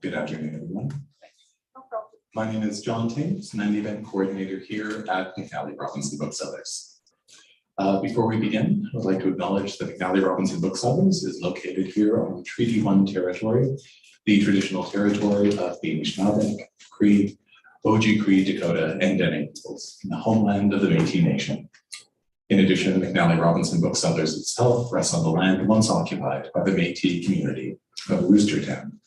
Good afternoon, everyone. My name is John Tames, and I'm the event coordinator here at McNally Robinson Booksellers. Before we begin, I would like to acknowledge that McNally Robinson Booksellers is located here on Treaty 1 territory, the traditional territory of the Anishinaabe, Cree, Oji-Cree, Dakota, and Dene peoples, in the homeland of the Métis Nation. In addition, McNally Robinson Booksellers itself rests on the land once occupied by the Métis community of Worcestertown.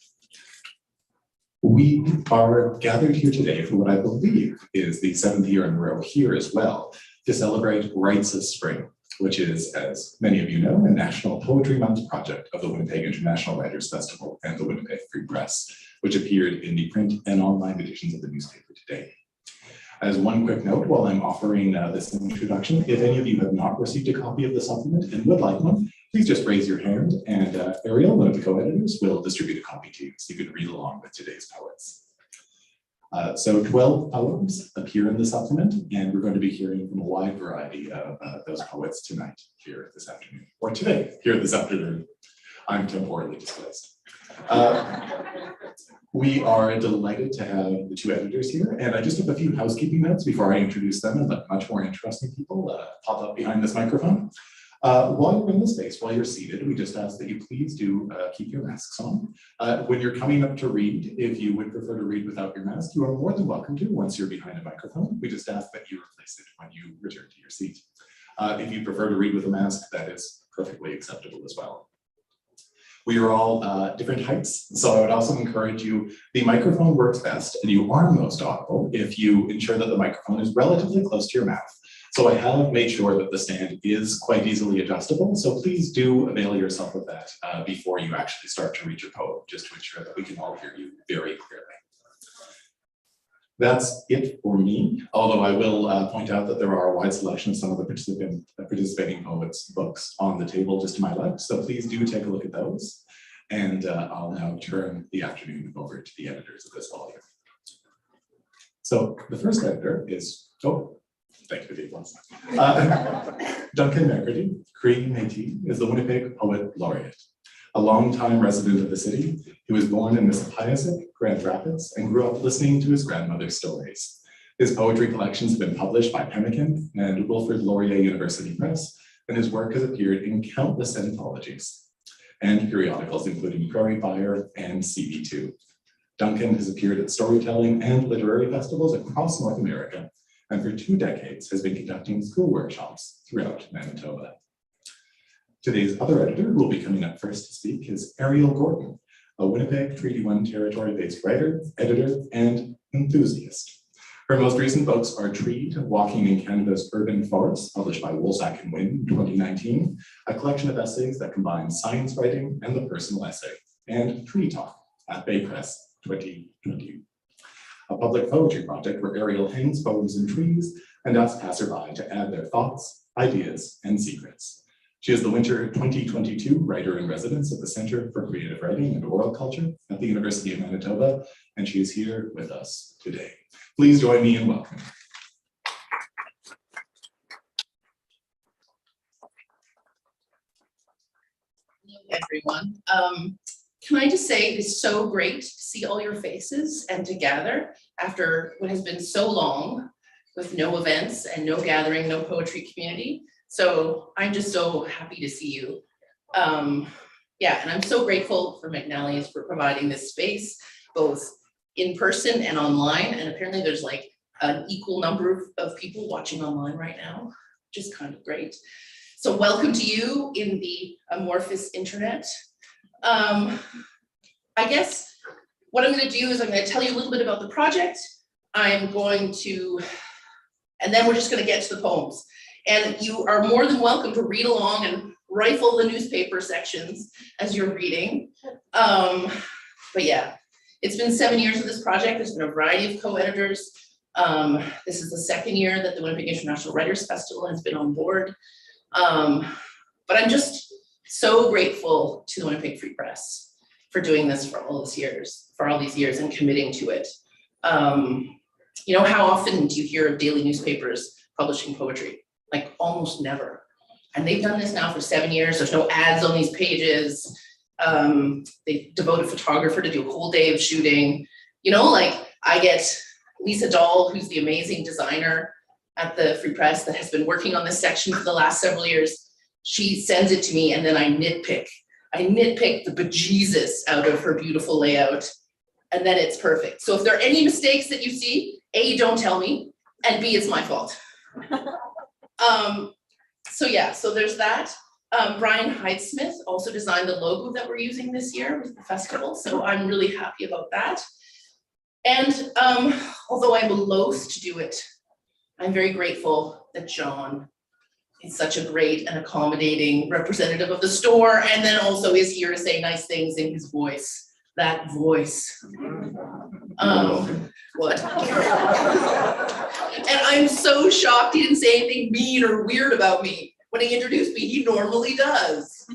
We are gathered here today for what I believe is the 7th year in a row here as well to celebrate Rites of Spring, which is, as many of you know, a National Poetry Month project of the Winnipeg International Writers Festival and the Winnipeg Free Press, which appeared in the print and online editions of the newspaper today. As one quick note, while I'm offering this introduction, if any of you have not received a copy of the supplement and would like one, please just raise your hand and Ariel, one of the co-editors, will distribute a copy to you so you can read along with today's poets. So 12 poems appear in the supplement, and we're going to be hearing from a wide variety of those poets tonight here this afternoon, or today here this afternoon. I'm temporally displaced. We are delighted to have the two editors here, and I just have a few housekeeping notes before I introduce them and let much more interesting people pop up behind this microphone. While you're in the space, while you're seated, we just ask that you please do keep your masks on. When you're coming up to read, if you would prefer to read without your mask, you are more than welcome to once you're behind a microphone. We just ask that you replace it when you return to your seat. If you prefer to read with a mask, that is perfectly acceptable as well. We are all different heights, so I would also encourage you, the microphone works best and you are most audible if you ensure that the microphone is relatively close to your mouth. So I have made sure that the stand is quite easily adjustable, so please do avail yourself of that before you actually start to read your poem, just to ensure that we can all hear you very clearly. That's it for me, although I will point out that there are a wide selection of some of the participating poets' books on the table just to my left, so please do take a look at those. And I'll now turn the afternoon over to the editors of this volume. So the first editor is, thank you for the applause. Duncan Mercredi, Cree Métis, is the Winnipeg Poet Laureate. A longtime resident of the city, he was born in Mississauga, Grand Rapids, and grew up listening to his grandmother's stories. His poetry collections have been published by Pemmican and Wilfrid Laurier University Press, and his work has appeared in countless anthologies and periodicals, including Prairie Fire and CB2. Duncan has appeared at storytelling and literary festivals across North America, and for 2 decades has been conducting school workshops throughout Manitoba. Today's other editor who will be coming up first to speak is Ariel Gordon, a Winnipeg Treaty 1 territory-based writer, editor, and enthusiast. Her most recent books are Treed, Walking in Canada's Urban Forests, published by Woolsack and Wynne in 2019, a collection of essays that combine science writing and the personal essay, and Tree Talk at Bay Press 2020. A public poetry project where Ariel hangs poems in trees and asks passerby to add their thoughts, ideas, and secrets. She is the Winter 2022 Writer-in-Residence at the Center for Creative Writing and Oral Culture at the University of Manitoba, and she is here with us today. Please join me in welcoming. Hello, everyone. Can I just say it's so great to see all your faces and to gather after what has been so long with no events and no gathering, no poetry community. So I'm just so happy to see you. Yeah, and I'm so grateful for McNally's for providing this space, both in person and online. And apparently there's like an equal number of people watching online right now, which is kind of great. So welcome to you in the amorphous internet. I guess what I'm going to do is I'm going to tell you a little bit about the project. I'm going to, and then we're just going to get to the poems. And you are more than welcome to read along and rifle the newspaper sections as you're reading. But yeah, it's been 7 years of this project. There's been a variety of co-editors. This is the 2nd year that the Winnipeg International Writers Festival has been on board. But I'm just so grateful to the Winnipeg Free Press for doing this for all these years and committing to it. You know, how often do you hear of daily newspapers publishing poetry? Like almost never. And they've done this now for 7 years. There's no ads on these pages. They devote a photographer to do a whole day of shooting. You know, like I get Lisa Dahl, who's the amazing designer at the Free Press that has been working on this section for the last several years. She sends it to me and then I nitpick the bejesus out of her beautiful layout, and then it's perfect. So if there are any mistakes that you see, A, don't tell me, and B, it's my fault. So yeah, so there's that. Brian Hydesmith also designed the logo that we're using this year with the festival, so I'm really happy about that. And although I'm loath to do it, I'm very grateful that John is such a great and accommodating representative of the store, and then also is here to say nice things in his voice. That voice. What? And I'm so shocked he didn't say anything mean or weird about me. When he introduced me, he normally does.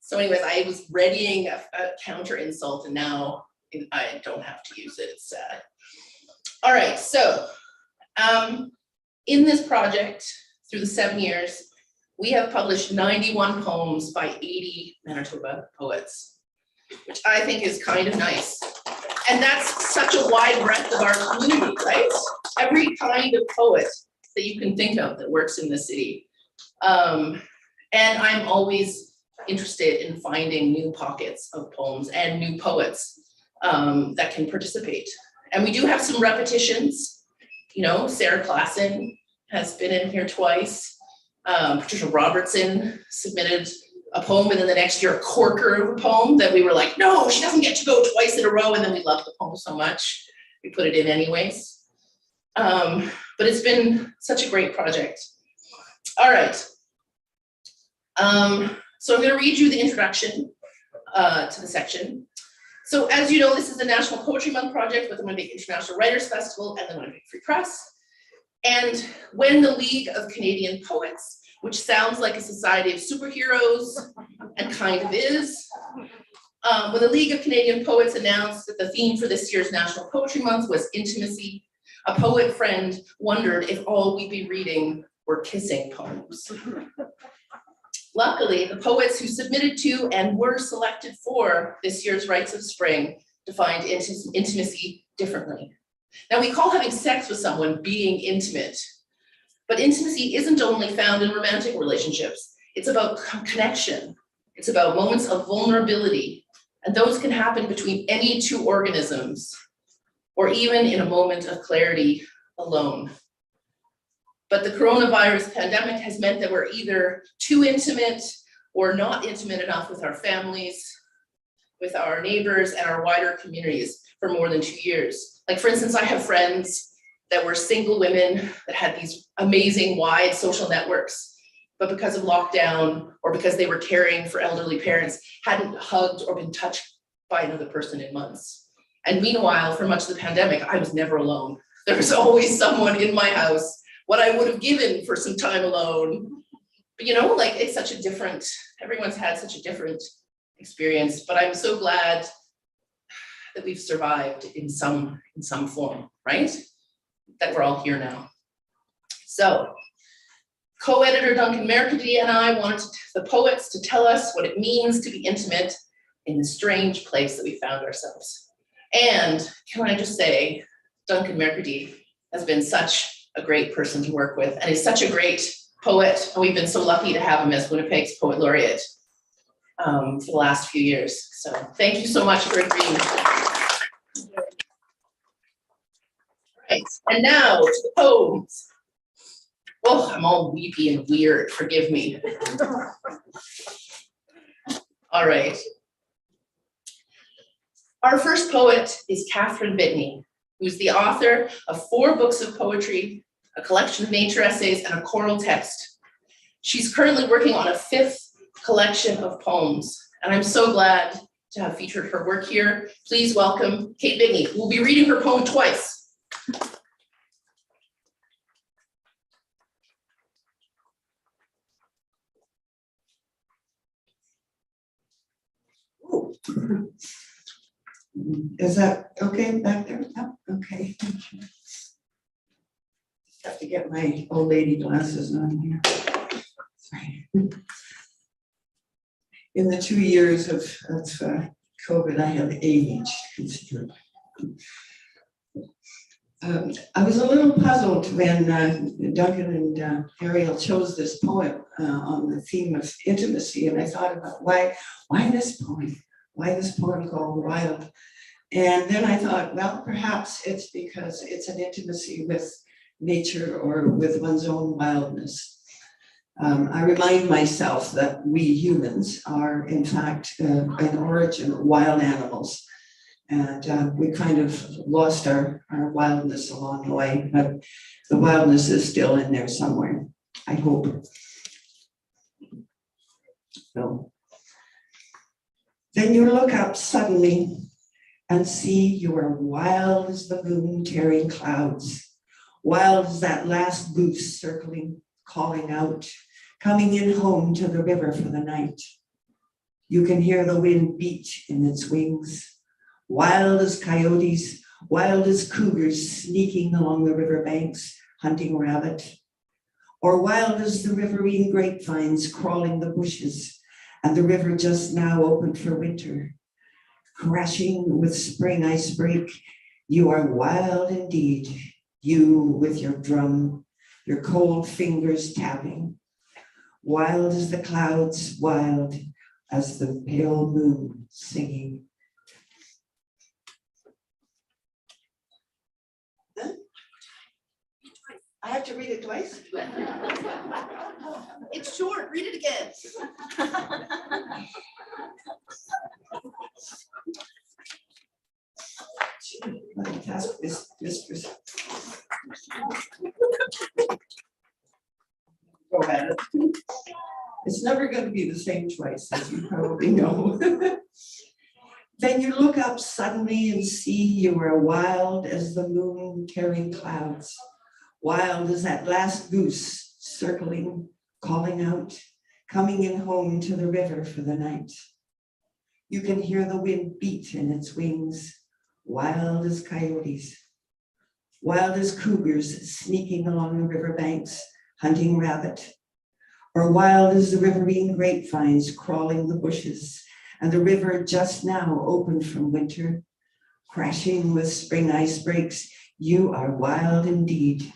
So anyways, I was readying a counter insult, and now I don't have to use it. It's sad. All right, so in this project, through the 7 years, we have published 91 poems by 80 Manitoba poets, which I think is kind of nice. And that's such a wide breadth of our community, right? Every kind of poet that you can think of that works in the city. And I'm always interested in finding new pockets of poems and new poets that can participate. And we do have some repetitions. You know, Sarah Klassen has been in here twice. Patricia Robertson submitted a poem, and then the next year a corker of a poem that we were like, no, she doesn't get to go twice in a row, and then we loved the poem so much, we put it in anyways. But it's been such a great project. All right. So I'm gonna read you the introduction to the section. So as you know, this is the National Poetry Month project with the Winnipeg International Writers Festival and the Winnipeg Free Press. And when the League of Canadian Poets, which sounds like a society of superheroes and kind of is, when the League of Canadian Poets announced that the theme for this year's National Poetry Month was intimacy, a poet friend wondered if all we'd be reading were kissing poems. Luckily, the poets who submitted to and were selected for this year's Rites of Spring defined intimacy differently. Now, we call having sex with someone being intimate, but intimacy isn't only found in romantic relationships. It's about connection. It's about moments of vulnerability, and those can happen between any two organisms, or even in a moment of clarity alone. But the coronavirus pandemic has meant that we're either too intimate or not intimate enough with our families, with our neighbors, and our wider communities for more than 2 years. Like, for instance, I have friends that were single women that had these amazing wide social networks, but because of lockdown or because they were caring for elderly parents, hadn't hugged or been touched by another person in months. And meanwhile, for much of the pandemic, I was never alone. There was always someone in my house, what I would have given for some time alone. But you know, like, it's such a different, everyone's had such a different experience, but I'm so glad that we've survived in some form, right? That we're all here now. So, co-editor Duncan Mercredi and I wanted the poets to tell us what it means to be intimate in the strange place that we found ourselves. And can I just say, Duncan Mercredi has been such a great person to work with and is such a great poet. And we've been so lucky to have him as Winnipeg's Poet Laureate for the last few years. So thank you so much for agreeing. Right, and now to the poems. Oh, I'm all weepy and weird, forgive me. All right. Our first poet is Katherine Bitney, who's the author of 4 books of poetry, a collection of nature essays, and a choral text. She's currently working on a 5th collection of poems, and I'm so glad to have featured her work here. Please welcome Kate Bitney, who will be reading her poem twice. Is that okay back there? Oh, okay. Have to get my old lady glasses on here. Sorry. In the 2 years of COVID, I have aged considerably. I was a little puzzled when Duncan and Ariel chose this poem on the theme of intimacy, and I thought about why this poem? Why this poem called Wild? And then I thought, well, perhaps it's because it's an intimacy with nature or with one's own wildness. I remind myself that we humans are, in fact, an origin wild animals. And we kind of lost our wildness along the way, but the wildness is still in there somewhere, I hope. So, then you look up suddenly and see you are wild as the moon tearing clouds, wild as that last goose circling, calling out, coming in home to the river for the night. You can hear the wind beat in its wings, wild as coyotes, wild as cougars sneaking along the riverbanks, hunting rabbit, or wild as the riverine grapevines crawling the bushes, and the river just now opened for winter. Crashing with spring ice break, you are wild indeed, you with your drum, your cold fingers tapping, wild as the clouds, wild as the pale moon singing. I have to read it twice? It's short, read it again. Task mistress. Go at it. It's never going to be the same twice, as you probably know. Then you look up suddenly and see you are wild as the moon carrying clouds, wild as that last goose circling, calling out, coming in home to the river for the night. You can hear the wind beat in its wings, wild as coyotes, wild as cougars sneaking along the riverbanks, hunting rabbit, or wild as the riverine grapevines crawling the bushes, and the river just now opened from winter, crashing with spring ice breaks. You are wild indeed,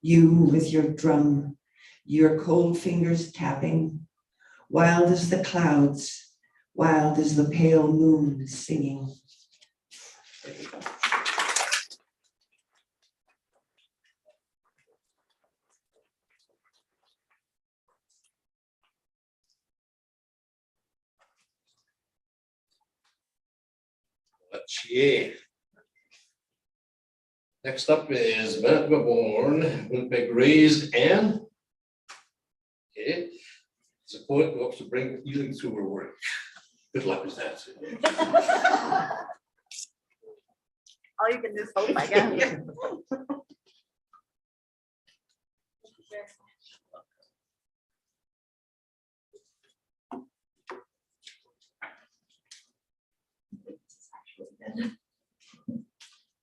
you with your drum, your cold fingers tapping, wild as the clouds, wild as the pale moon singing. There you go. Yeah. Next up is Manitoba born, Winnipeg raised, and okay, it's a poet who hopes to bring healing through her work. Good luck with that. All you can do is hope, I guess.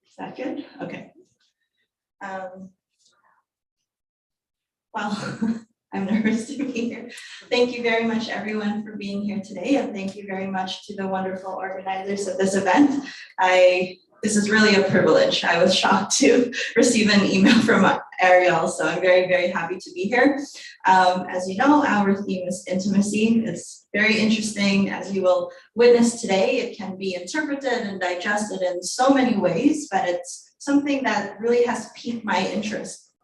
Is that good? Okay. Well, I'm nervous to be here. Thank you very much, everyone, for being here today, and thank you very much to the wonderful organizers of this event. This is really a privilege. I was shocked to receive an email from Ariel, so I'm very, very happy to be here. As you know, our theme is intimacy. It's very interesting, as you will witness today. It can be interpreted and digested in so many ways, but it's something that really has piqued my interest.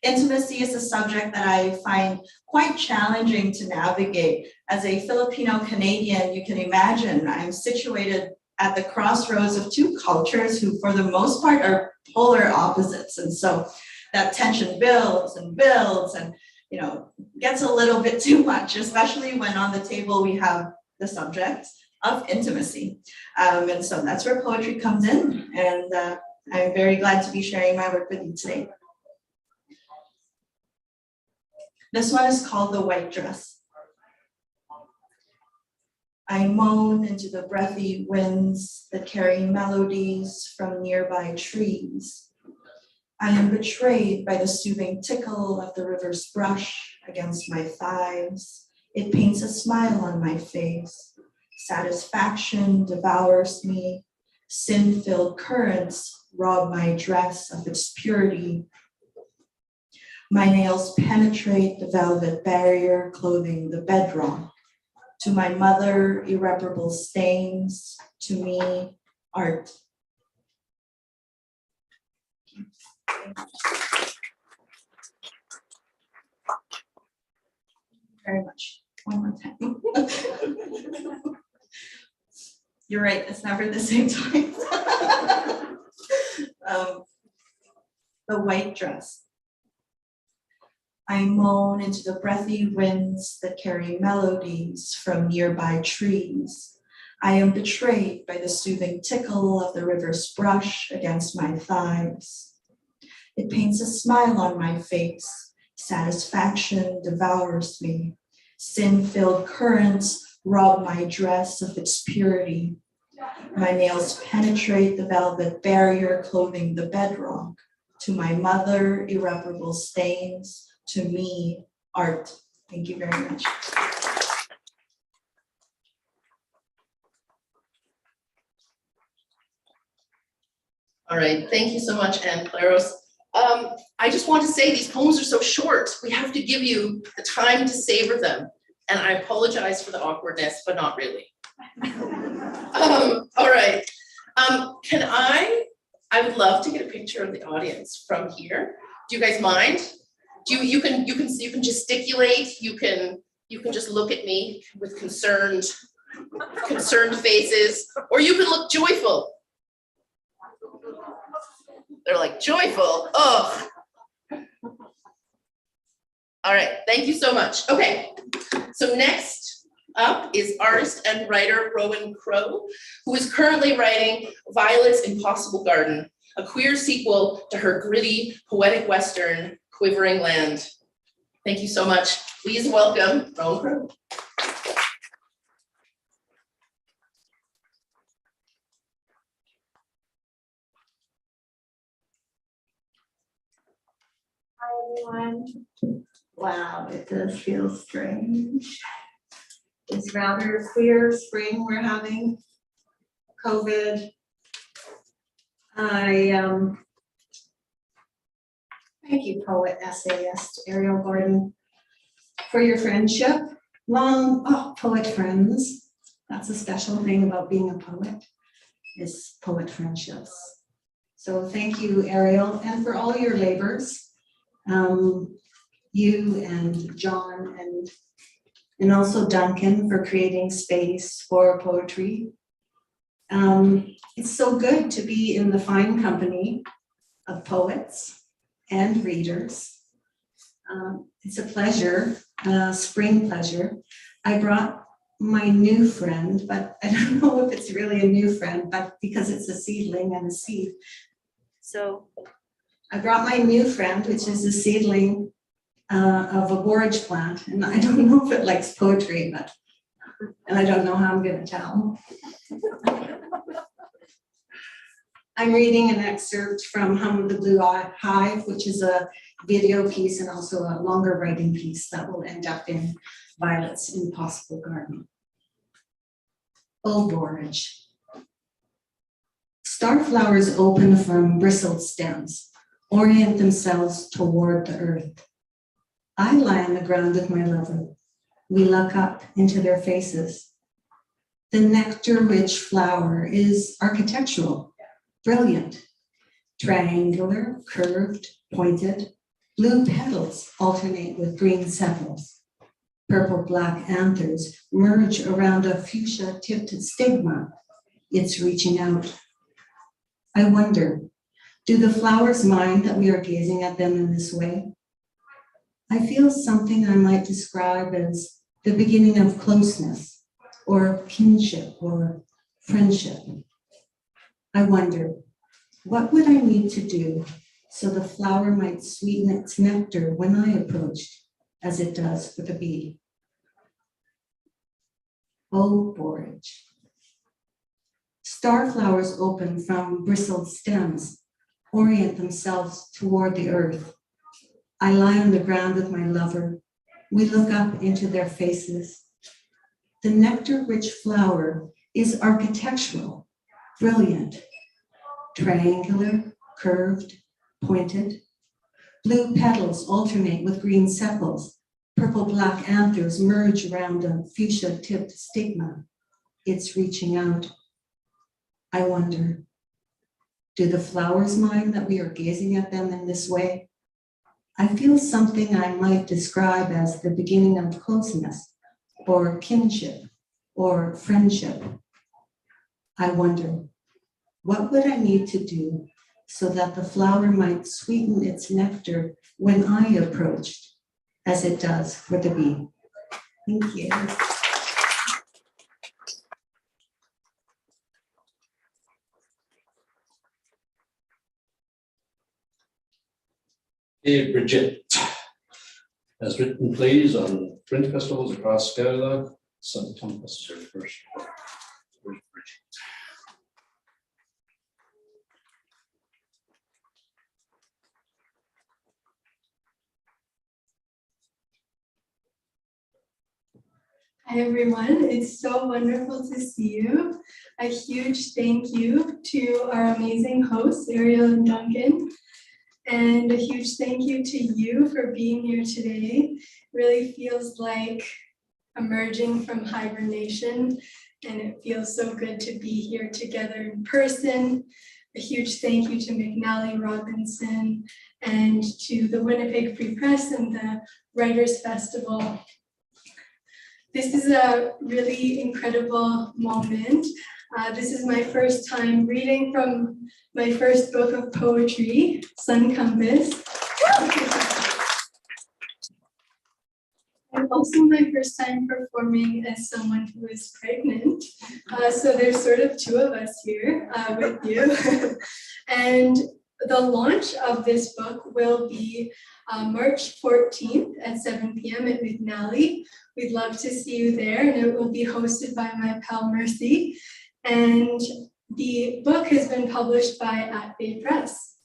Intimacy is a subject that I find quite challenging to navigate. As a Filipino Canadian, you can imagine I'm situated at the crossroads of two cultures who, for the most part, are polar opposites. And so that tension builds and builds and, you know, gets a little bit too much, especially when on the table we have the subject of intimacy. And so that's where poetry comes in. And I'm very glad to be sharing my work with you today. This one is called The White Dress. I moan into the breathy winds that carry melodies from nearby trees. I am betrayed by the soothing tickle of the river's brush against my thighs. It paints a smile on my face. Satisfaction devours me. Sin-filled currents rob my dress of its purity. My nails penetrate the velvet barrier clothing the bedrock. To my mother, irreparable stains. To me, art. Very much. One more time. You're right, it's never the same twice. The white dress. I moan into the breathy winds that carry melodies from nearby trees. I am betrayed by the soothing tickle of the river's brush against my thighs. It paints a smile on my face. Satisfaction devours me. Sin-filled currents rob my dress of its purity. My nails penetrate the velvet barrier clothing the bedrock. To my mother, irreparable stains. To me, art. Thank you very much. All right, thank you so much, Anne Claros. I just want to say these poems are so short. We have to give you the time to savor them. And I apologize for the awkwardness, but not really. All right. I would love to get a picture of the audience from here. Do you guys mind? You can gesticulate, you can just look at me with concerned faces, or you can look joyful. They're like, joyful, oh. All right, thank you so much. Okay, so next up is artist and writer Roewan Crowe, who is currently writing Violet's Impossible Garden, a queer sequel to her gritty, poetic Western, Quivering Land. Thank you so much. Please welcome Roewan Crowe. Hi everyone. Wow, it does feel strange. It's rather a queer spring we're having. COVID. Thank you, poet, essayist Ariel Gordon, for your friendship. Poet friends. That's a special thing about being a poet, is poet friendships. So thank you, Ariel, and for all your labors. You and John and also Duncan for creating space for poetry. It's so good to be in the fine company of poets and readers. It's a pleasure, a spring pleasure. I brought my new friend, but I don't know if it's really a new friend, but because it's a seedling and a seed. So I brought my new friend, which is a seedling of a borage plant, and I don't know if it likes poetry, and I don't know how I'm going to tell. I'm reading an excerpt from Hum of the Blue Hive, which is a video piece and also a longer writing piece that will end up in Violet's Impossible Garden. Oh, borage. Starflowers open from bristled stems, orient themselves toward the earth. I lie on the ground with my lover. We look up into their faces. The nectar-rich flower is architectural, brilliant, triangular, curved, pointed. Blue petals alternate with green sepals. Purple-black anthers merge around a fuchsia-tipped stigma. It's reaching out. I wonder, do the flowers mind that we are gazing at them in this way? I feel something I might describe as the beginning of closeness, or kinship, or friendship. I wonder, what would I need to do so the flower might sweeten its nectar when I approached, as it does for the bee? Oh, borage. Starflowers open from bristled stems, orient themselves toward the earth. I lie on the ground with my lover. We look up into their faces. The nectar-rich flower is architectural, brilliant, triangular, curved, pointed. Blue petals alternate with green sepals. Purple-black anthers merge around a fuchsia-tipped stigma. It's reaching out. I wonder, do the flowers mind that we are gazing at them in this way? I feel something I might describe as the beginning of closeness, or kinship, or friendship. I wonder, what would I need to do so that the flower might sweeten its nectar when I approached, as it does for the bee? Thank you. Hey, Brigette has written plays on print festivals across Canada. Some Compass is her first. Where's Brigette? Hi everyone, it's so wonderful to see you. A huge thank you to our amazing hosts, Ariel and Duncan. And a huge thank you to you for being here today. Really feels like emerging from hibernation, and it feels so good to be here together in person. A huge thank you to McNally Robinson and to the Winnipeg Free Press and the Writers Festival. This is a really incredible moment. This is my first time reading from my first book of poetry, Sun Compass. And also my first time performing as someone who is pregnant. So there's sort of two of us here with you. And the launch of this book will be March 14th at 7 p.m. at McNally. We'd love to see you there, and it will be hosted by my pal Mercy. And the book has been published by Winnipeg Press.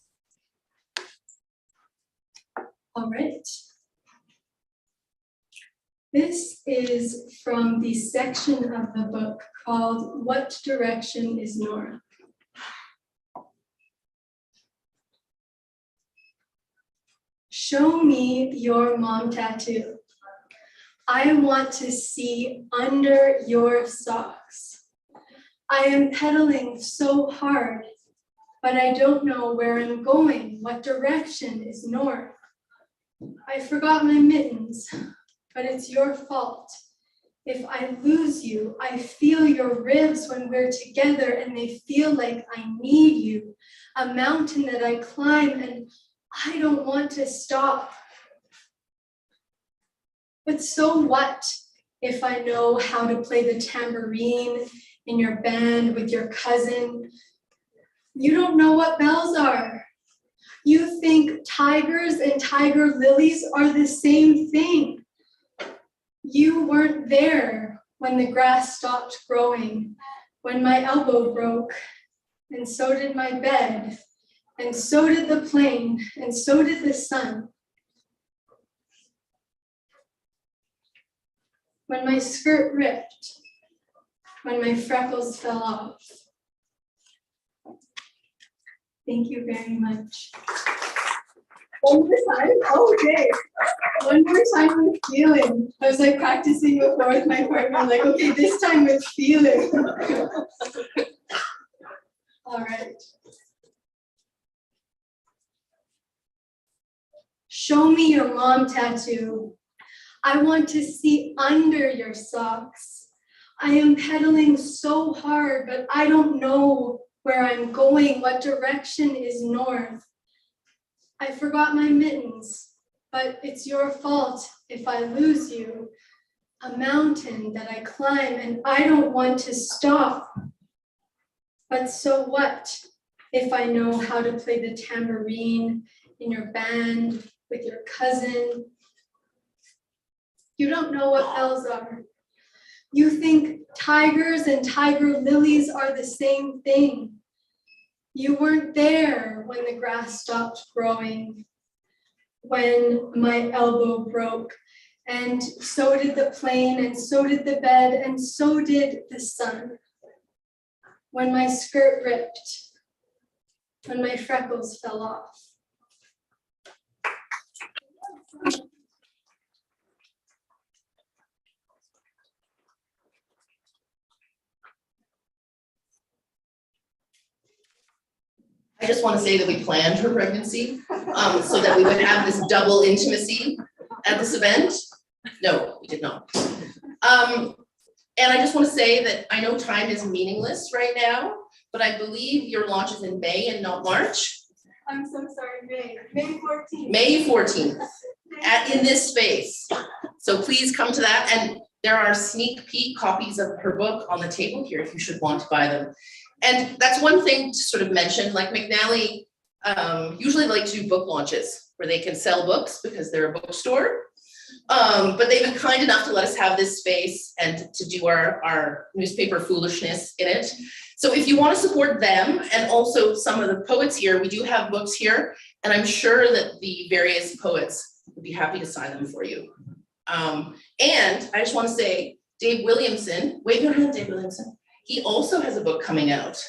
All right. This is from the section of the book called What Direction is North? Show me your mom tattoo. I want to see under your socks. I am pedaling so hard, but I don't know where I'm going. What direction is north? I forgot my mittens, but it's your fault. If I lose you, I feel your ribs when we're together and they feel like I need you. A mountain that I climb and I don't want to stop. But so what if I know how to play the tambourine in your band with your cousin? You don't know what bells are. You think tigers and tiger lilies are the same thing. You weren't there when the grass stopped growing, when my elbow broke, and so did my bed, and so did the plane, and so did the sun. When my skirt ripped, when my freckles fell off. Thank you very much. One more time? Oh, okay. One more time with feeling. I was like practicing before with my partner. I'm like, okay, this time with feeling. All right. Show me your mom tattoo. I want to see under your socks. I am pedaling so hard, but I don't know where I'm going. What direction is north? I forgot my mittens, but it's your fault if I lose you. A mountain that I climb and I don't want to stop. But so what if I know how to play the tambourine in your band with your cousin? You don't know what bells are. You think tigers and tiger lilies are the same thing. You weren't there when the grass stopped growing, when my elbow broke, and so did the plane, and so did the bed, and so did the sun. When my skirt ripped, when my freckles fell off. I just want to say that we planned her pregnancy so that we would have this double intimacy at this event. No, we did not. And I just want to say that I know time is meaningless right now, but I believe your launch is in May and not March. I'm so sorry, May 14th. May 14th in this space. So please come to that. And there are sneak peek copies of her book on the table here if you should want to buy them. And that's one thing to sort of mention, like McNally usually like to do book launches where they can sell books because they're a bookstore. But they've been kind enough to let us have this space and to do our newspaper foolishness in it. So if you want to support them and also some of the poets here, we do have books here, and I'm sure that the various poets would be happy to sign them for you. And I just want to say, Dave Williamson, wave your hand, Dave Williamson. He also has a book coming out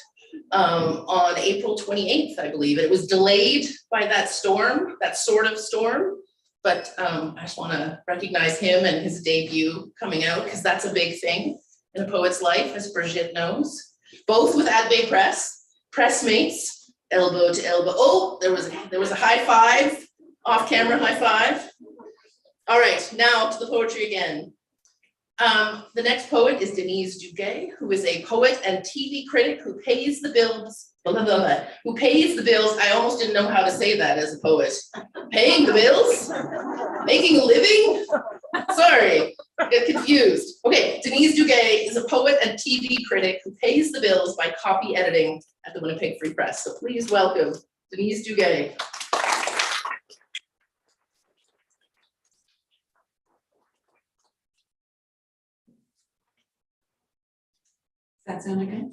on April 28th, I believe. It was delayed by that storm, that sort of storm. But I just want to recognize him and his debut coming out, because that's a big thing in a poet's life, as Brigette knows. Both with Adbay Press, pressmates, elbow to elbow. Oh, there was a high five, off-camera high five. All right, now to the poetry again. The next poet is Denise Duguay, who is a poet and TV critic who pays the bills. Who pays the bills? I almost didn't know how to say that as a poet. Paying the bills? Making a living? Sorry, I get confused. Okay, Denise Duguay is a poet and TV critic who pays the bills by copy editing at the Winnipeg Free Press. So please welcome Denise Duguay. That sound okay?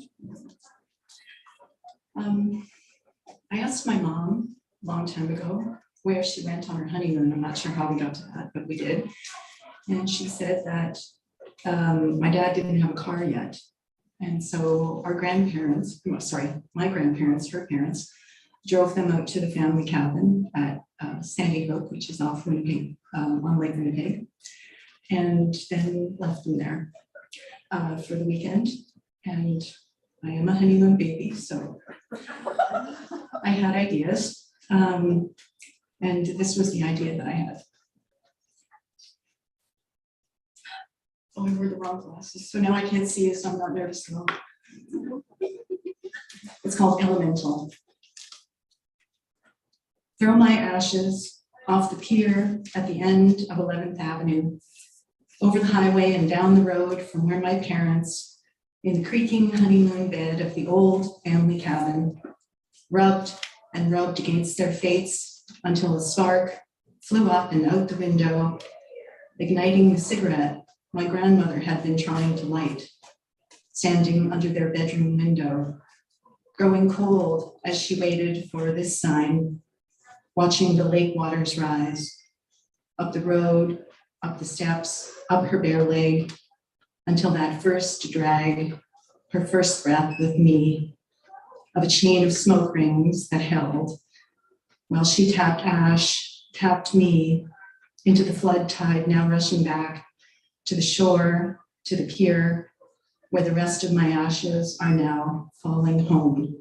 I asked my mom a long time ago where she went on her honeymoon. I'm not sure how we got to that, but we did. And she said that my dad didn't have a car yet. And so our grandparents, my grandparents, her parents, drove them out to the family cabin at Sandy Hook, which is off Winnipeg, on Lake Winnipeg, and then left them there for the weekend. And I am a honeymoon baby, so I had ideas. And this was the idea that I had. Oh, I wore the wrong glasses, so now I can't see you, so I'm not nervous at all. It's called Elemental. Throw my ashes off the pier at the end of 11th Avenue, over the highway and down the road from where my parents, in the creaking honeymoon bed of the old family cabin, rubbed and rubbed against their fates until a spark flew up and out the window, igniting the cigarette my grandmother had been trying to light, standing under their bedroom window, growing cold as she waited for this sign, watching the lake waters rise, up the road, up the steps, up her bare leg, until that first drag, her first breath with me, of a chain of smoke rings that held, while she tapped ash, tapped me into the flood tide now rushing back to the shore, to the pier, where the rest of my ashes are now falling home.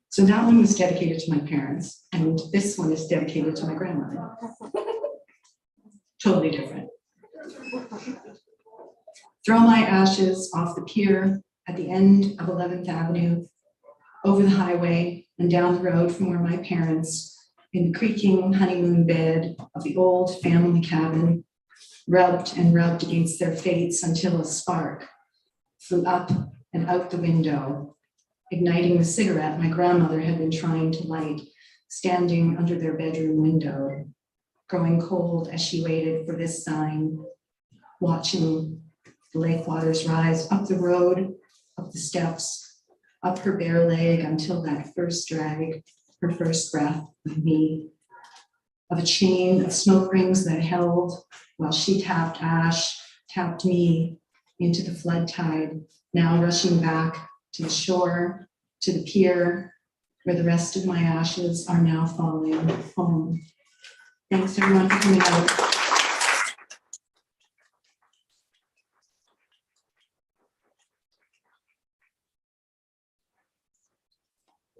So that one was dedicated to my parents, and this one is dedicated to my grandmother. Totally different. Throw my ashes off the pier at the end of 11th Avenue, over the highway and down the road from where my parents, in the creaking honeymoon bed of the old family cabin, rubbed and rubbed against their fates until a spark flew up and out the window, igniting the cigarette my grandmother had been trying to light, standing under their bedroom window, growing cold as she waited for this sign, watching the lake waters rise up the road, up the steps, up her bare leg until that first drag, her first breath of me, of a chain of smoke rings that held while she tapped ash, tapped me into the flood tide, now rushing back to the shore, to the pier, where the rest of my ashes are now falling home. Thanks everyone for coming out.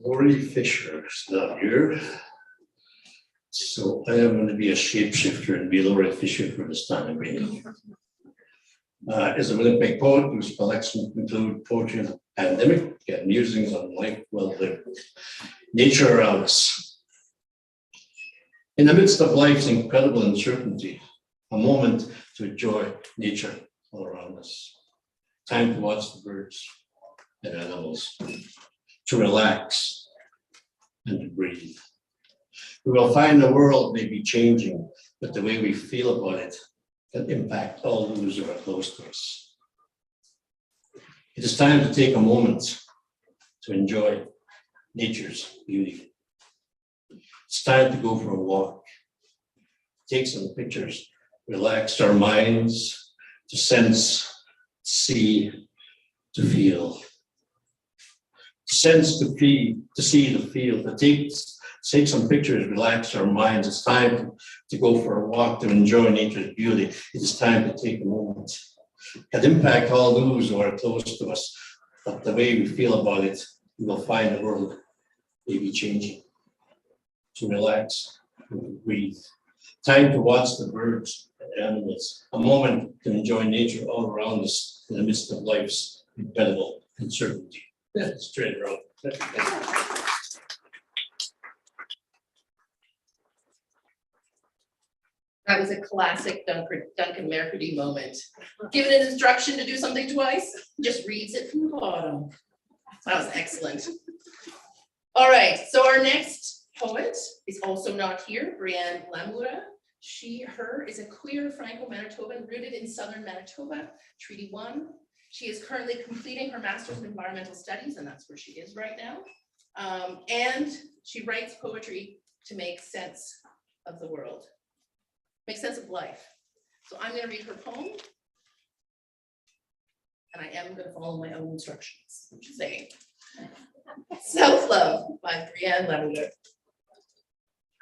Laurie Fischer is not here. So I am going to be a shapeshifter and be Laurie Fischer for this time being. As a Winnipeg poet whose collections include poetry on the pandemic and musings on life well lived, nature around us. In the midst of life's incredible uncertainty, a moment to enjoy nature all around us. Time to watch the birds and animals, to relax and to breathe. We will find the world may be changing, but the way we feel about it can impact all those who are close to us. It is time to take a moment to enjoy nature's beauty. It's time to go for a walk, take some pictures, relax our minds, to sense, see, to feel. Sense, to feel, to see, to feel, to take some pictures, relax our minds. It's time to go for a walk, to enjoy nature's beauty. It is time to take a moment. It can impact all those who are close to us, but the way we feel about it, we will find the world may be changing. To relax, and to breathe. Time to watch the birds and animals. A moment to enjoy nature all around us in the midst of life's incredible uncertainty. Straight around. That was a classic Duncan Mercredi moment. Given an instruction to do something twice, just reads it from the bottom. That was excellent. All right, so our next poet is also not here, Bryanne Lamoureux. Her is a queer Franco-Manitoban rooted in southern Manitoba, Treaty 1. She is currently completing her Master's in Environmental Studies, and that's where she is right now. And she writes poetry to make sense of the world, make sense of life. So I'm going to read her poem, and I am going to follow my own instructions, which is saying, Self-Love by Bryanne Lamoureux.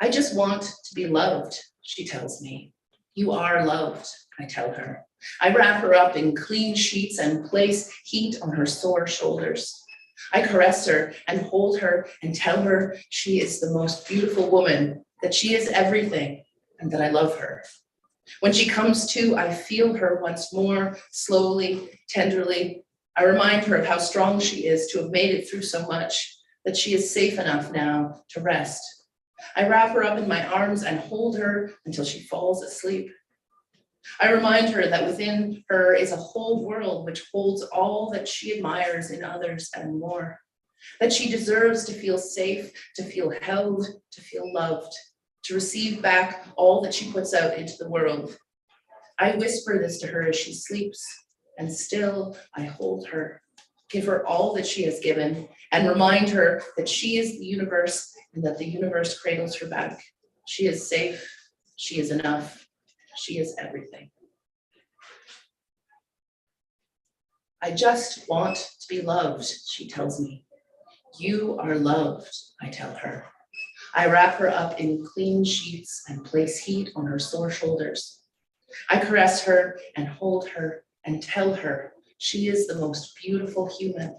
I just want to be loved, she tells me. You are loved, I tell her. I wrap her up in clean sheets and place heat on her sore shoulders. I caress her and hold her and tell her she is the most beautiful woman, that she is everything, and that I love her. When she comes to, I feel her once more, slowly, tenderly. I remind her of how strong she is to have made it through so much, that she is safe enough now to rest. I wrap her up in my arms and hold her until she falls asleep. I remind her that within her is a whole world which holds all that she admires in others and more, that she deserves to feel safe, to feel held, to feel loved, to receive back all that she puts out into the world. I whisper this to her as she sleeps, and still I hold her, give her all that she has given, and remind her that she is the universe and that the universe cradles her back. She is safe, she is enough. She is everything. I just want to be loved, she tells me. You are loved, I tell her. I wrap her up in clean sheets and place heat on her sore shoulders. I caress her and hold her and tell her she is the most beautiful human,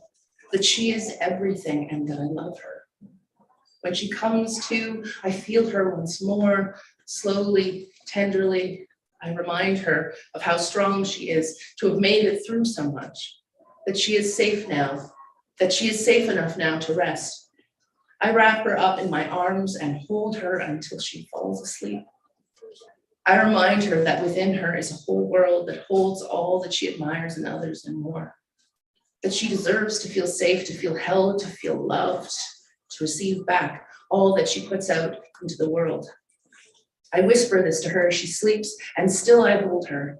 that she is everything and that I love her. When she comes to, I feel her once more, slowly, tenderly. I remind her of how strong she is to have made it through so much, that she is safe now, that she is safe enough now to rest. I wrap her up in my arms and hold her until she falls asleep. I remind her that within her is a whole world that holds all that she admires in others and more, that she deserves to feel safe, to feel held, to feel loved, to receive back all that she puts out into the world. I whisper this to her as she sleeps, and still I hold her,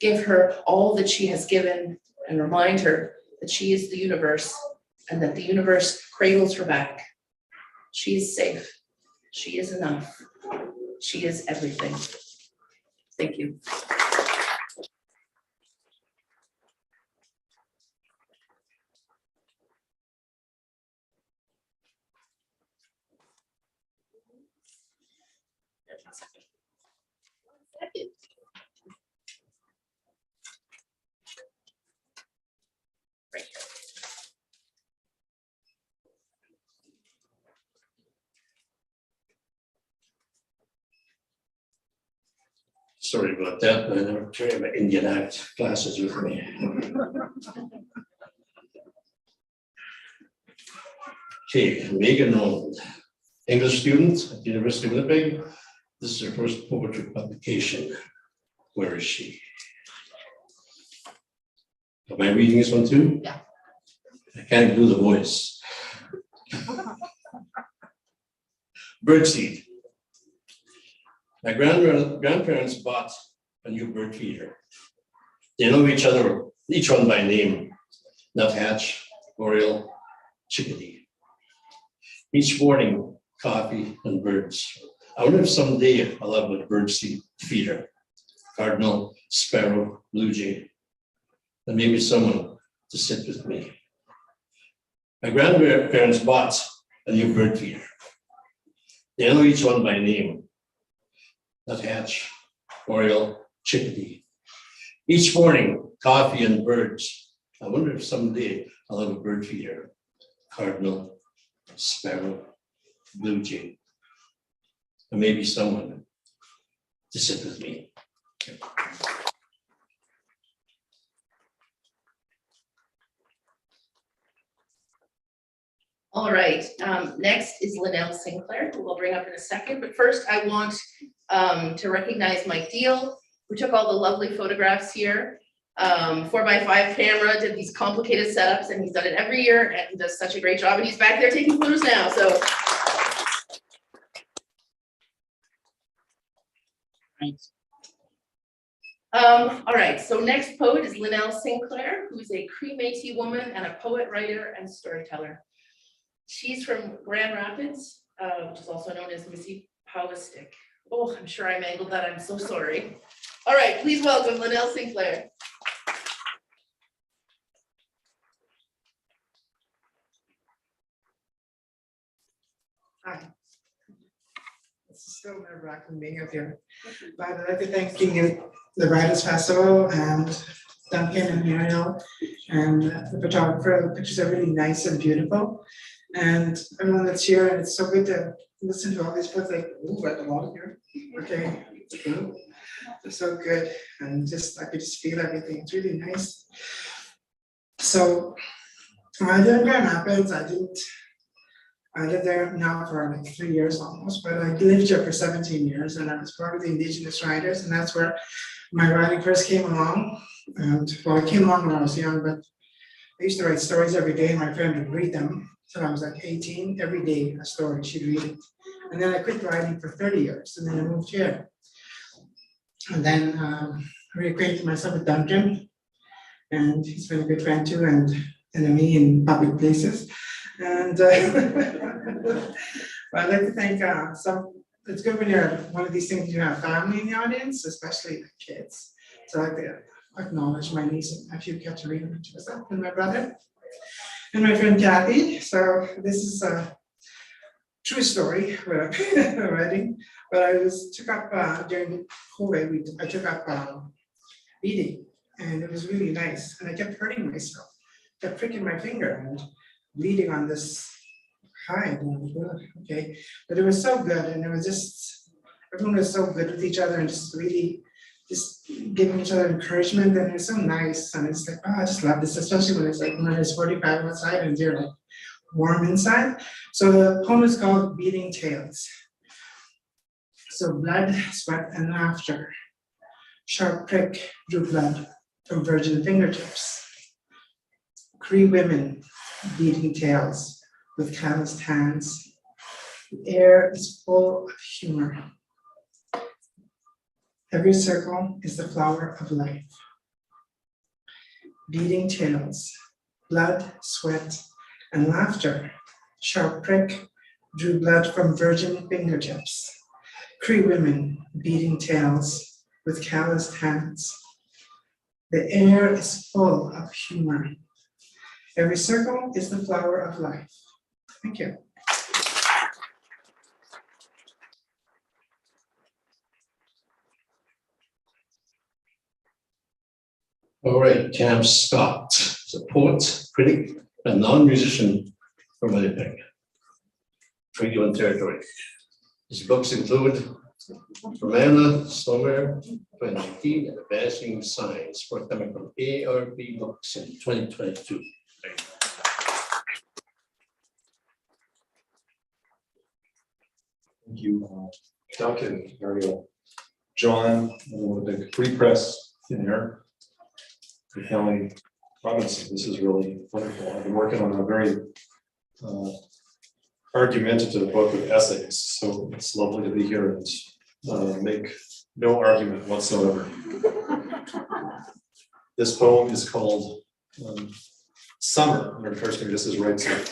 give her all that she has given, and remind her that she is the universe and that the universe cradles her back. She is safe. She is enough. She is everything. Thank you. Sorry about that, but I never carry my Indian Act glasses with me. Okay, Megan Ronald, English student at the University of Winnipeg. This is her first poetry publication. Where is she? Am I reading this one too? Yeah. I can't do the voice. Birdseed. My grandparents bought a new bird feeder. They know each other, each one by name. Nuthatch, Ariel, Chickadee. Each morning, coffee and birds. I wonder if someday I'll have a birdseed feeder. Cardinal, sparrow, blue jay, and maybe someone to sit with me. My grandparents bought a new bird feeder. They know each one by name. Nuthatch, Ariel, Chickadee. Each morning, coffee and birds. I wonder if someday I'll have a bird feeder. Cardinal, sparrow, blue jay, and maybe someone to sit with me. All right, next is Lynnel Sinclair, who we'll bring up in a second. But first, I want to recognize Mike Deal, who took all the lovely photographs here. 4x5 camera, did these complicated setups, and he's done it every year, and he does such a great job. And he's back there taking photos now, so. Right. All right, so next poet is Lynnel Sinclair, who's a Cree Métis woman and a poet, writer, and storyteller. She's from Grand Rapids, which is also known as Mississipaulistic. Oh, I'm sure I mangled that, I'm so sorry. All right, please welcome Lynnel Sinclair. Hi. It's still nerve-wracking being up here. But I'd like to thank the Writers Festival and Duncan and Ariel and the photographer. The pictures are really nice and beautiful. And everyone that's here, and it's so good to listen to all these books, like, ooh, read a lot of here. Okay, it's good. It's so good. And just, I could just feel everything. It's really nice. So, when I lived in Grand Rapids, I lived there now for like 3 years almost, but I lived here for 17 years, and I was part of the Indigenous Writers, and that's where my writing first came along. And well, it came along when I was young, but I used to write stories every day, and my friend would read them. So I was like 18, every day a story, she'd read it. And then I quit writing for 30 years, and then I moved here. And then I reacquainted myself with Duncan, and he's been a good friend too, and enemy in public places. And but I'd like to thank it's good when you're one of these things, you have family in the audience, especially the kids. So I'd like to acknowledge my niece and nephew, Katherine Bitney, and my brother, and my friend Kathy. So this is a true story writing, but I took up during COVID, I took up reading, and it was really nice, and I kept hurting myself, kept pricking my finger and bleeding on this hide. Okay, but it was so good, and it was just, everyone was so good with each other and just really just giving each other encouragement, and it's so nice. And it's like, oh, I just love this, especially when it's like when it's 45 outside and you're like warm inside. So the poem is called Beating Tails. So blood, sweat, and laughter. Sharp prick drew blood from virgin fingertips. Cree women beating tails with calloused hands. The air is full of humor. Every circle is the flower of life. Beating tails, blood, sweat, and laughter. Sharp prick drew blood from virgin fingertips. Cree women beating tails with calloused hands. The air is full of humor. Every circle is the flower of life. Thank you. All right, Cam Scott is a poet, critic, and non-musician from Winnipeg, Treaty One territory. His books include Romana, Somewhere, 2019, and Advancing Science, forthcoming from ARB Books in 2022. Thank you, Duncan, Ariel, John, Winnipeg Free Press, Thin Air, McNally Robinson. This is really wonderful. I've been working on a very argumentative book of essays, so it's lovely to be here and make no argument whatsoever. This poem is called Summer, and it occurs to me just as right to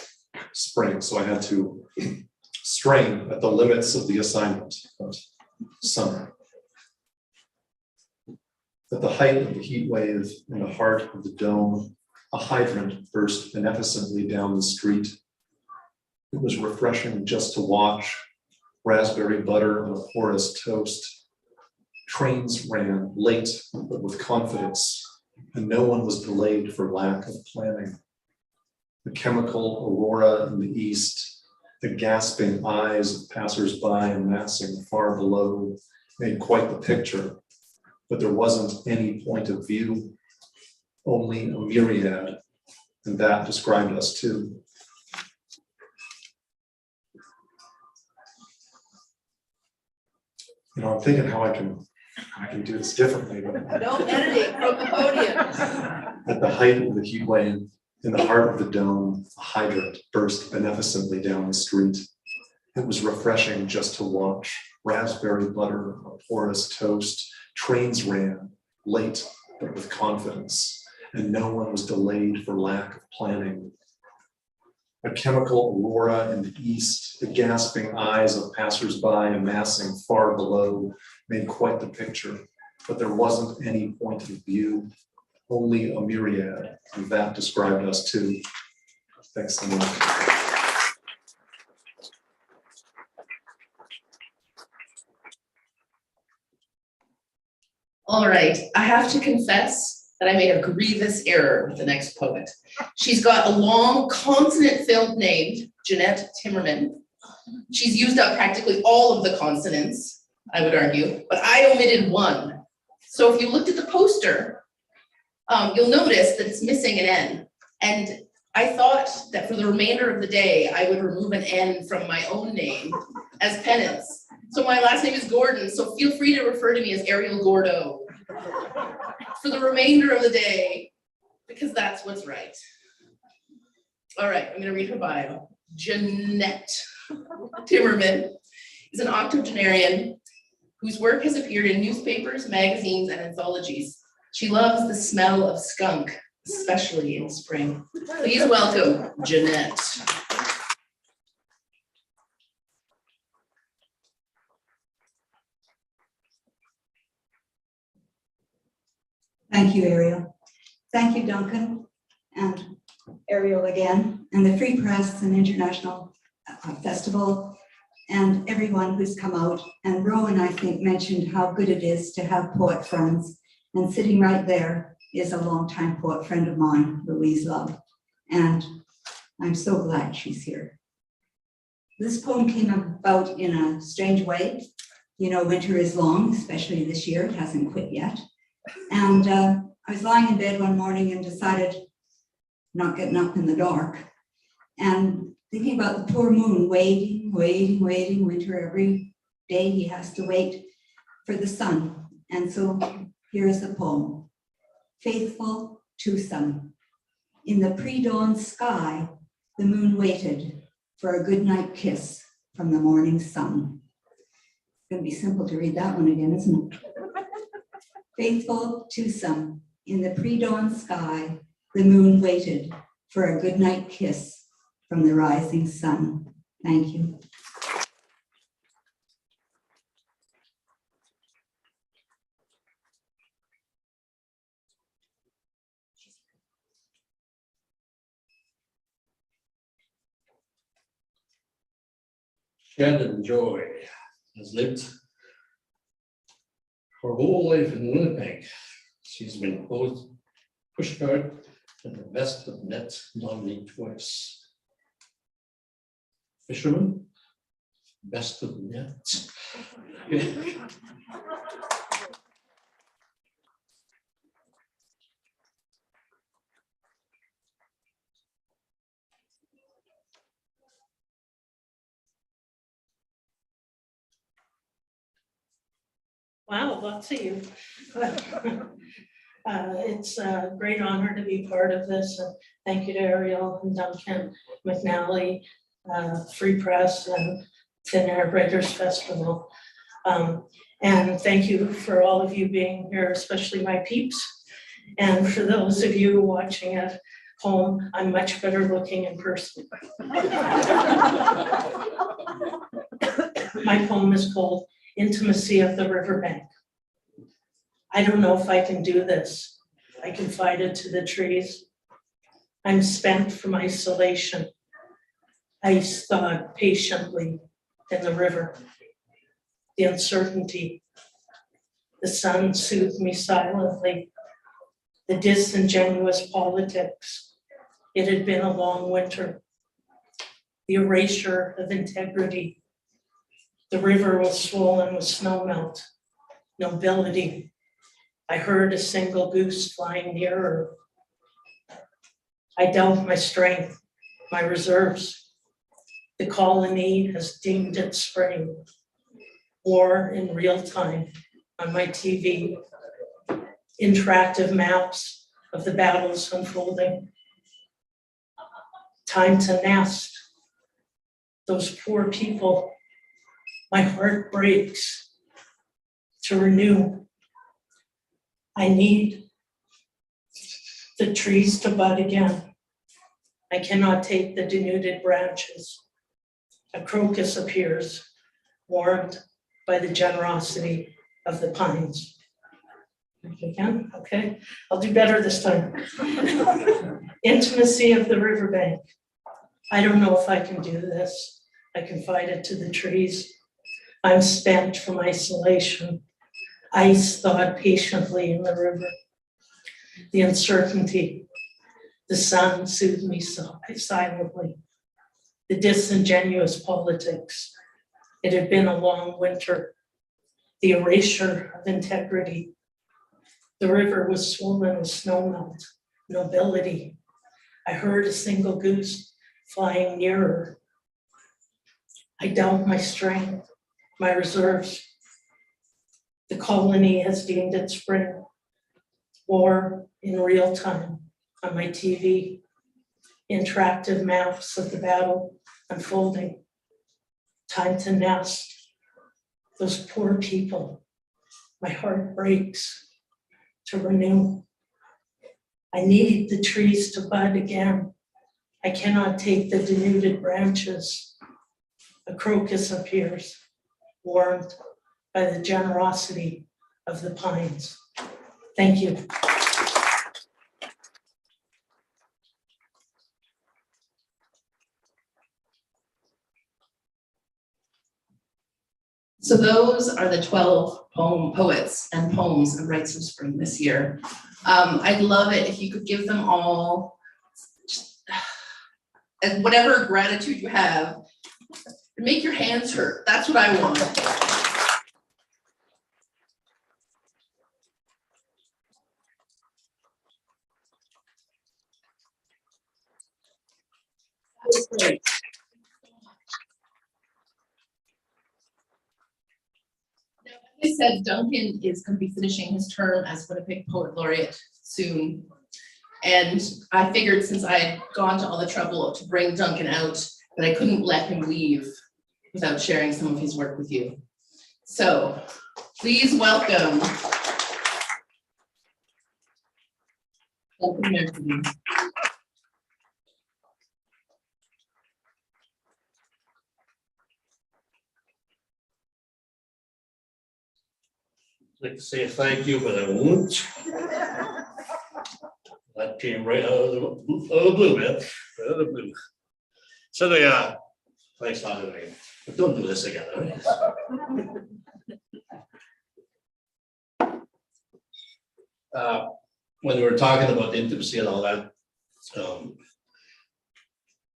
spring, so I had to strain at the limits of the assignment of summer. At the height of the heat wave in the heart of the dome, a hydrant burst beneficently down the street. It was refreshing just to watch. Raspberry butter on a porous toast. Trains ran late but with confidence, and no one was delayed for lack of planning. The chemical aurora in the east, the gasping eyes of passers-by amassing far below made quite the picture. But there wasn't any point of view, only a myriad, and that described us too. You know, I'm thinking how I can do this differently, but No editing from the podium. at the height of the heat wave, in the heart of the dome, a hydrant burst beneficently down the street. It was refreshing just to watch. Raspberry butter, a porous toast. Trains ran late but with confidence, and no one was delayed for lack of planning. A chemical aurora in the east, the gasping eyes of passers-by amassing far below made quite the picture, but there wasn't any point of view, only a myriad, and that described us too. Thanks so much. All right, I have to confess that I made a grievous error with the next poet. She's got a long consonant-filled name, Jeanette Timmerman. She's used up practically all of the consonants, I would argue, but I omitted one. So if you looked at the poster, you'll notice that it's missing an N. And I thought that for the remainder of the day, I would remove an N from my own name as penance. So my last name is Gordon, so feel free to refer to me as Ariel Gordo for the remainder of the day, because that's what's right. All right, I'm gonna read her bio. Jeanette Timmerman is an octogenarian whose work has appeared in newspapers, magazines, and anthologies. She loves the smell of skunk, especially in spring. Please welcome Jeanette. Thank you, Ariel. Thank you, Duncan, and Ariel again, and the Free Press and International Festival, and everyone who's come out. And Roewan, I think, mentioned how good it is to have poet friends, and sitting right there is a longtime poet friend of mine, Louise Love, and I'm so glad she's here. This poem came about in a strange way. You know, winter is long, especially this year. It hasn't quit yet. And I was lying in bed one morning and decided not getting up in the dark and thinking about the poor moon waiting, winter every day he has to wait for the sun. And so here's the poem. Faithful twosome. In the pre-dawn sky, the moon waited for a goodnight kiss from the morning sun. It's gonna be simple to read that one again, isn't it? Faithful twosome, in the pre-dawn sky, the moon waited for a goodnight kiss from the rising sun. Thank you. Shannon Joy has lived her whole life in Winnipeg. She's been both pushcart and the best of net nominee twice. Fisherman, best of net. Wow, lots of you. It's a great honor to be part of this. And thank you to Ariel and Duncan, McNally, Free Press, and Thin Air Writers Festival. And thank you for all of you being here, especially my peeps. And for those of you watching at home, I'm much better looking in person. My poem is called Intimacy of the Riverbank. I don't know if I can do this. I confided to the trees. I'm spent from isolation. I thawed patiently in the river. The uncertainty. The sun soothed me silently. The disingenuous politics. It had been a long winter. The erasure of integrity. The river was swollen with snowmelt. Nobility. I heard a single goose flying nearer. I doubt my strength, my reserves. The colony has deemed it spring. War in real time on my TV. Interactive maps of the battles unfolding. Time to nest. Those poor people. My heart breaks. To renew. I need the trees to bud again. I cannot take the denuded branches. A crocus appears, warmed by the generosity of the pines. Again, okay, I'll do better this time. Intimacy of the riverbank. I don't know if I can do this. I confided to the trees. I'm spent from isolation. Ice thawed patiently in the river. The uncertainty. The sun soothed me silently. The disingenuous politics. It had been a long winter. The erasure of integrity. The river was swollen with snowmelt. Nobility. I heard a single goose flying nearer. I doubt my strength, my reserves. The colony has deemed it spring. War in real time on my TV. Interactive maps of the battle unfolding. Time to nest. Those poor people. My heart breaks. To renew. I need the trees to bud again. I cannot take the denuded branches. A crocus appears, warmed by the generosity of the pines. Thank you. So those are the 12 poets and poems and Rites of Spring this year. I'd love it if you could give them all, and whatever gratitude you have, make your hands hurt. That's what I want. That was great. Now, as I said, Duncan is going to be finishing his term as Winnipeg Poet Laureate soon. And I figured since I had gone to all the trouble to bring Duncan out, that I couldn't let him leave without sharing some of his work with you. So please welcome Mercredi. like to say thank you, but I won't. That came right out of the blue, man, out of the blue. So thanks a lot, anyway. But don't do this again, all right? When we were talking about intimacy and all that,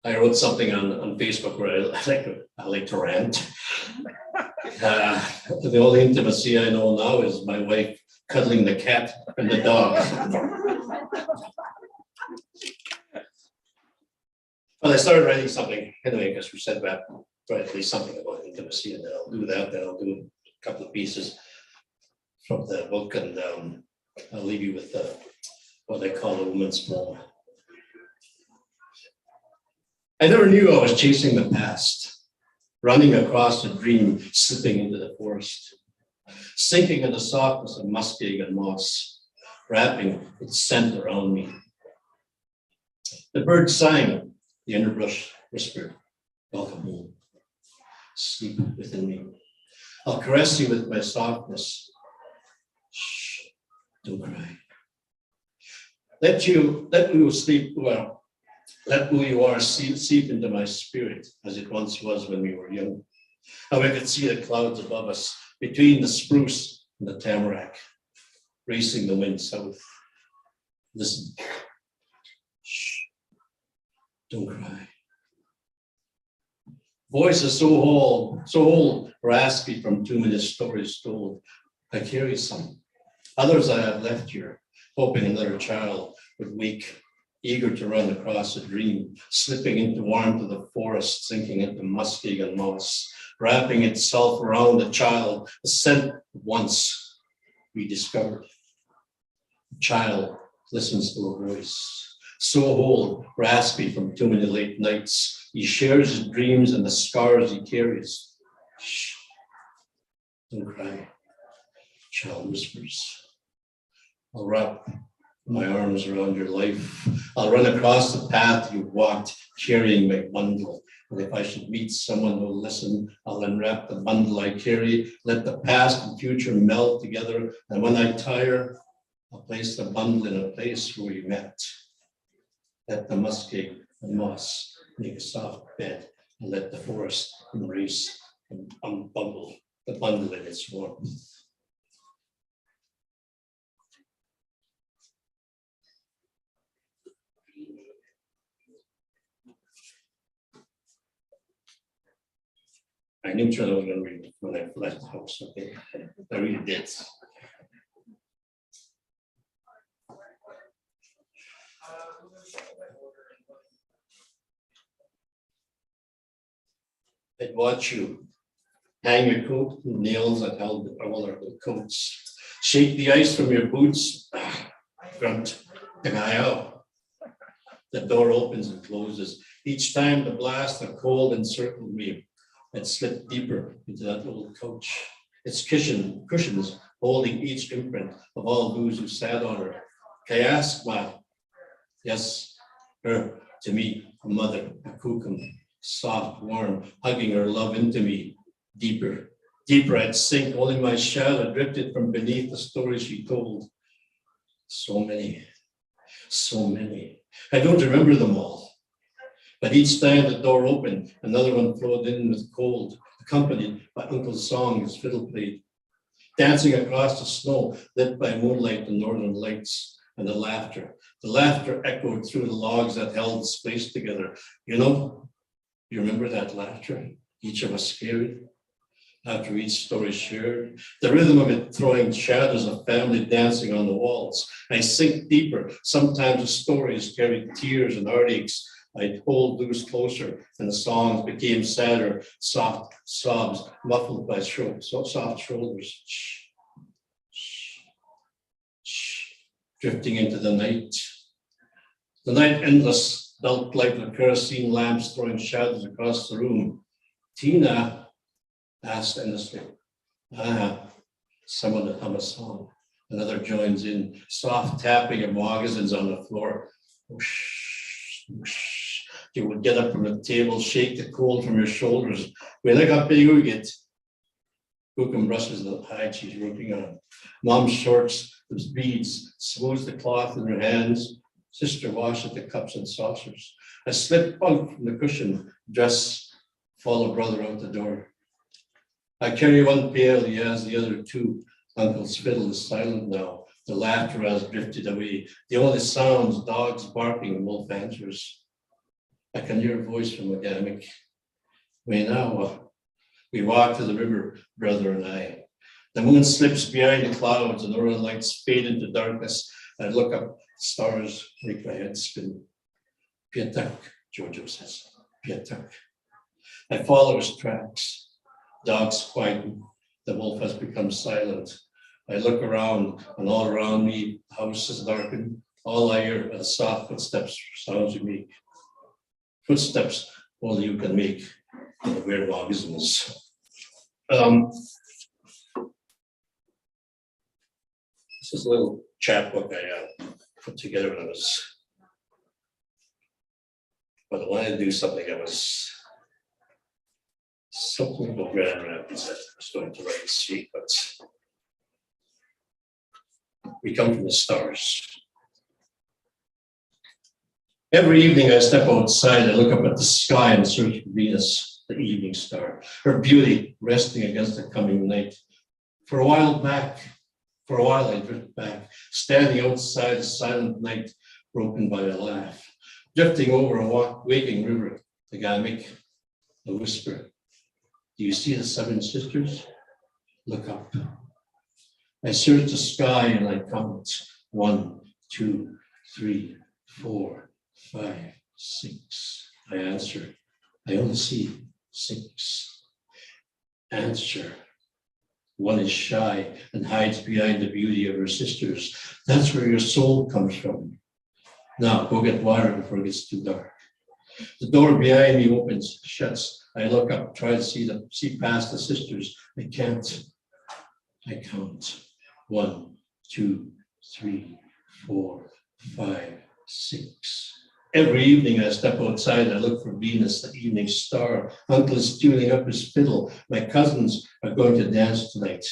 I wrote something on Facebook where I like to rant. The only intimacy I know now is my wife cuddling the cat and the dog. But I started writing something anyway, because we said that, write at least something about intimacy, and then I'll do that. Then I'll do a couple of pieces from the book, and I'll leave you with what I call a woman's poem. I never knew I was chasing the past, running across a dream, slipping into the forest, sinking in the softness of muskeg and moss, wrapping its scent around me. The bird sang, the underbrush whispered, welcome home, sleep within me. I'll caress you with my softness. Shh, don't cry. Let who you sleep well. Let who you are seep into my spirit as it once was when we were young. How I could see the clouds above us, between the spruce and the tamarack, racing the wind south. Listen. Shh. Don't cry. Voices so old, raspy from too many stories told. I carry some. Others I have left here, hoping another child would wake, eager to run across a dream, slipping into warmth of the forest, sinking into muskeg and moss, wrapping itself around the child, a scent once we discovered. The child listens to a voice, so old, raspy from too many late nights. He shares his dreams and the scars he carries. Shh, don't cry, child whispers. I'll wrap my arms around your life. I'll run across the path you've walked, carrying my bundle. And if I should meet someone who'll listen, I'll unwrap the bundle I carry, let the past and future meld together. And when I tire, I'll place the bundle in a place where we met. Let the muskeg and moss make a soft bed, and let the forest embrace and unbundle the bundle in its warmth. I knew I was going to read it when I left the house. Okay, I really did. I'd watch you hang your coat with nails that held all our coats. Shake the ice from your boots. Grunt, the guy out. The door opens and closes. Each time the blast of cold encircled me, I'd slip deeper into that old couch. Its cushions holding each imprint of all those who sat on her. I asked my, yes, her, to me, a mother, a kukum, soft, warm, hugging her love into me. Deeper, deeper I'd sink, only my shell had drifted from beneath the stories she told. So many. I don't remember them all. But each time the door opened, another one flowed in with cold, accompanied by Uncle's song as fiddle played. Dancing across the snow, lit by moonlight and northern lights, and the laughter. The laughter echoed through the logs that held the space together. You know, you remember that laughter? Each of us scared after each story shared. The rhythm of it throwing shadows of family dancing on the walls. I sink deeper. Sometimes the stories carried tears and heartaches. I'd hold those closer, and the songs became sadder, soft sobs muffled by soft shoulders. Shh, shh, shh, drifting into the night. The night endless, felt like the kerosene lamps throwing shadows across the room. Tina asked endlessly, someone to hum a song. Another joins in, soft tapping of moccasins on the floor. Whoosh, whoosh. You would get up from the table, shake the cold from your shoulders. When I got big, we get Cookham brushes the hide she's working on. Mom's shorts, the beads, smooths the cloth in her hands. Sister washes the cups and saucers. I slip out from the cushion, dress, follow brother out the door. I carry one pail, he has the other two. Uncle's fiddle is silent now. The laughter has drifted away. The only sounds, dogs barking and wolf answers. I can hear a voice from the hammock. We walk to the river, brother and I. The moon slips behind the clouds and Oriel lights fade into darkness. I look up, stars make my head spin. Pietak, Jojo says, Pietak. I follow his tracks. Dogs quieten. The wolf has become silent. I look around and all around me, the house is darkened. All I hear are soft footsteps, sounds you make. Footsteps only you can make in the weird organisms. This is a little chapbook I put together when I wanted to do something that was something about Grand Rapids that I was going to write and speak, but we come from the stars. Every evening I step outside, I look up at the sky and search for Venus, the evening star, her beauty resting against the coming night. For a while I drift back, standing outside a silent night, broken by a laugh, drifting over a waking river, the Gamik, a whisper. Do you see the seven sisters? Look up. I search the sky and I count 1, 2, 3, 4, 5, 6. I answer. I only see 6. Answer. One is shy and hides behind the beauty of her sisters. That's where your soul comes from. Now go get water before it gets too dark. The door behind me opens, shuts. I look up, try to see past the sisters. I can't. I count. 1, 2, 3, 4, 5, 6. Every evening I step outside, I look for Venus, the evening star. Uncle is tuning up his fiddle. My cousins are going to dance tonight.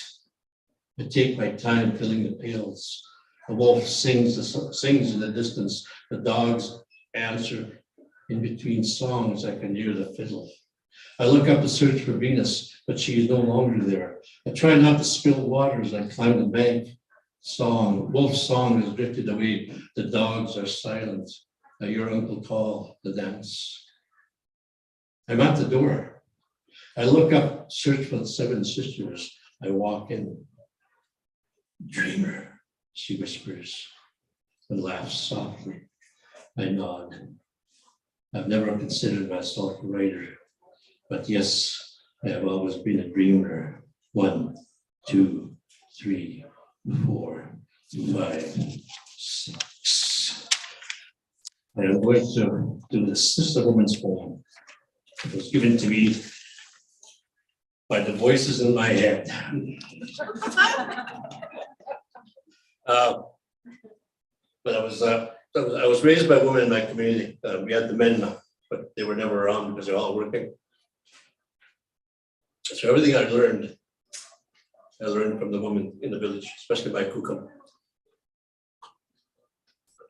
I take my time filling the pails. The wolf sings in the distance. The dogs answer. In between songs, I can hear the fiddle. I look up to search for Venus, but she is no longer there. I try not to spill water as I climb the bank. Wolf's song has drifted away. The dogs are silent. I hear Uncle call the dance. I'm at the door. I look up, search for the seven sisters. I walk in. Dreamer, she whispers and laughs softly. I nod. I've never considered myself a writer, but yes, I have always been a dreamer. 1, 2, 3, 4, 5, 6. I am going to do this. This is a woman's poem. It was given to me by the voices in my head. But I was raised by women in my community. We had the men, but they were never around because they're all working. So everything I learned from the women in the village, especially by Cookham.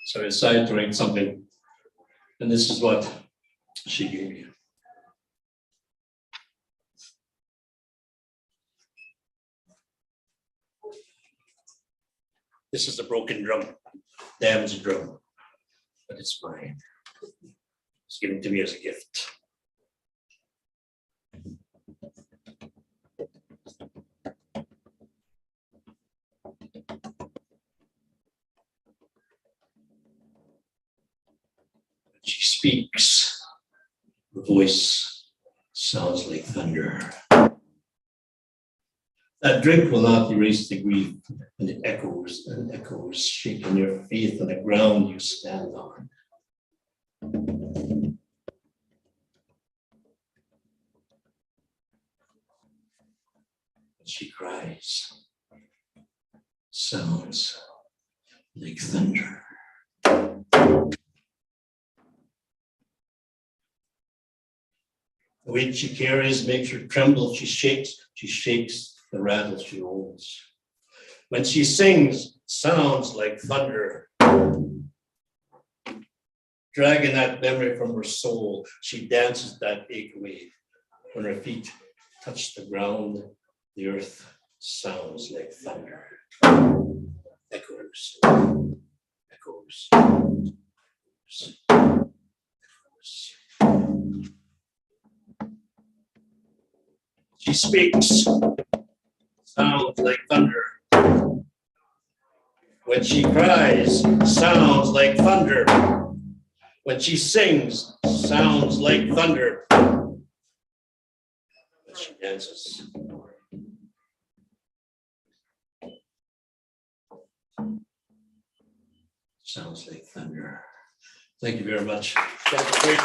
So I decided to write something, and this is what she gave me. This is a broken drum, damaged drum, but it's mine. It's given to me as a gift. She speaks, her voice sounds like thunder. That drink will not erase the grief, and it echoes and echoes, shaking your faith on the ground you stand on. She cries, sounds like thunder. The weight she carries makes her tremble. She shakes the rattle she rolls. When she sings, sounds like thunder. Dragging that memory from her soul, she dances that ache away. When her feet touch the ground, the earth sounds like thunder. Echoes, echoes, echoes, echoes. She speaks, sounds like thunder. When she cries, sounds like thunder. When she sings, sounds like thunder. When she dances. Sounds like thunder. Thank you very much. That's great.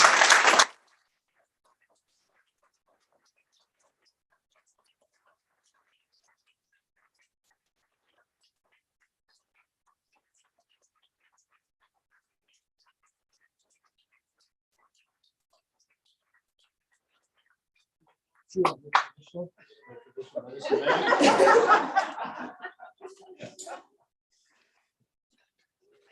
I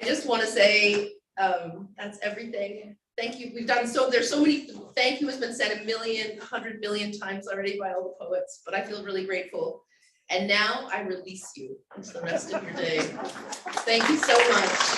just want to say, that's everything. Thank you. We've done so, there's so many, thank you has been said 100 million times already by all the poets, but I feel really grateful. And now I release you into the rest of your day. Thank you so much.